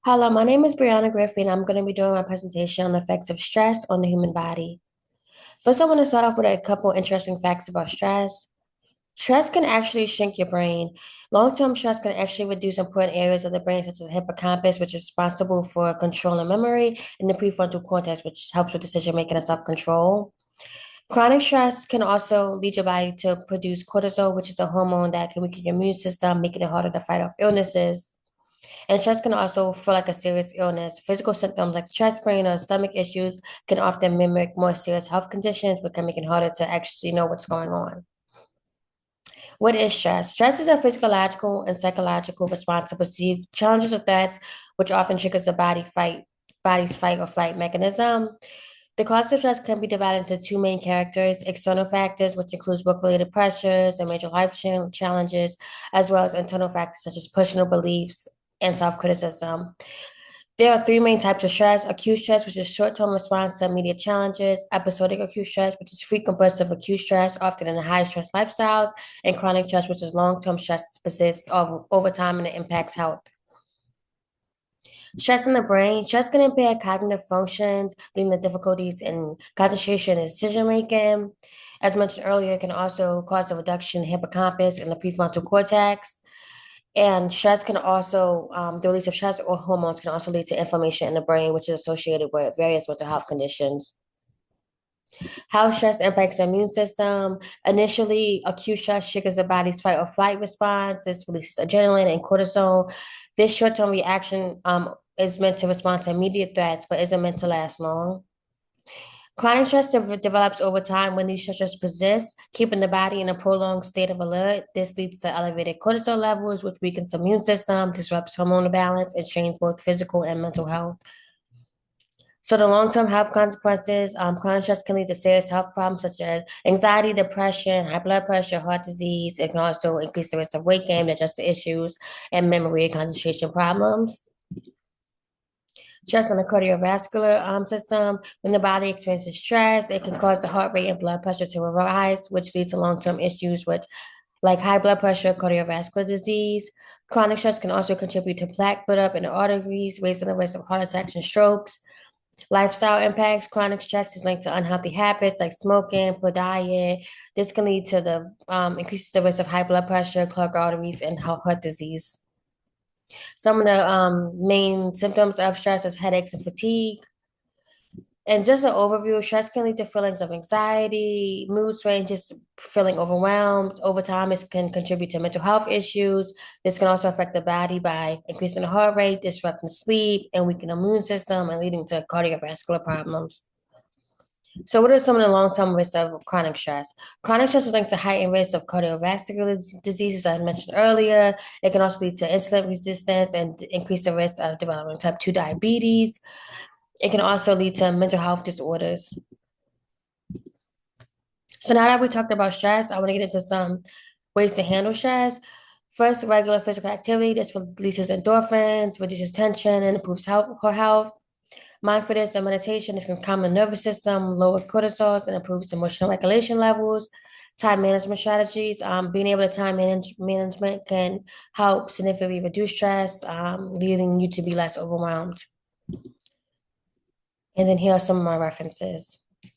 Hello, my name is Brianna Griffin. I'm going to be doing my presentation on the effects of stress on the human body. First, I want to start off with a couple interesting facts about stress. Stress can actually shrink your brain. Long-term stress can actually reduce important areas of the brain, such as the hippocampus, which is responsible for control and memory, and the prefrontal cortex, which helps with decision-making and self-control. Chronic stress can also lead your body to produce cortisol, which is a hormone that can weaken your immune system, making it harder to fight off illnesses. And stress can also feel like a serious illness. Physical symptoms like chest pain or stomach issues can often mimic more serious health conditions, but can make it harder to actually know what's going on. What is stress? Stress is a physiological and psychological response to perceived challenges or threats, which often triggers the body's fight or flight mechanism. The cause of stress can be divided into two main characters: external factors, which includes work-related pressures and major life challenges, as well as internal factors such as personal beliefs and self-criticism. There are three main types of stress: acute stress, which is short-term response to immediate challenges; episodic acute stress, which is frequent bursts of acute stress, often in the high stress lifestyles; and chronic stress, which is long-term stress that persists over time and it impacts health. Stress in the brain. Stress can impair cognitive functions, leading to difficulties in concentration and decision making. As mentioned earlier, it can also cause a reduction in hippocampus and the prefrontal cortex. And stress can also, the release of stress or hormones can also lead to inflammation in the brain, which is associated with various mental health conditions. How stress impacts the immune system. Initially, acute stress triggers the body's fight or flight response. This releases adrenaline and cortisol. This short-term reaction is meant to respond to immediate threats, but isn't meant to last long. Chronic stress develops over time when these stressors persist, keeping the body in a prolonged state of alert. This leads to elevated cortisol levels, which weakens the immune system, disrupts hormonal balance, and strains both physical and mental health. So the long-term health consequences, chronic stress can lead to serious health problems such as anxiety, depression, high blood pressure, heart disease. It can also increase the risk of weight gain, digestive issues, and memory and concentration problems. Stress on the cardiovascular system. When the body experiences stress, it can cause the heart rate and blood pressure to rise, which leads to long-term issues with like high blood pressure, cardiovascular disease. Chronic stress can also contribute to plaque buildup in the arteries, raising the risk of heart attacks and strokes. Lifestyle impacts. Chronic stress is linked to unhealthy habits like smoking, poor diet. This can lead to the increases the risk of high blood pressure, clogged arteries, and heart disease. Some of the main symptoms of stress is headaches and fatigue. And just an overview, stress can lead to feelings of anxiety, mood swings, just feeling overwhelmed. Over time, it can contribute to mental health issues. This can also affect the body by increasing the heart rate, disrupting sleep, and weakening the immune system, and leading to cardiovascular problems. So, what are some of the long-term risks of chronic stress? Chronic stress is linked to heightened risk of cardiovascular diseases, as I mentioned earlier. It can also lead to insulin resistance and increase the risk of developing type 2 diabetes. It can also lead to mental health disorders. So now that we talked about stress, I want to get into some ways to handle stress. First, regular physical activity. This releases endorphins, reduces tension, and improves health. Mindfulness and meditation. This can calm the nervous system, lower cortisol, and improves emotional regulation levels. Time management strategies. Being able to management can help significantly reduce stress, leading you to be less overwhelmed. And then here are some of my references.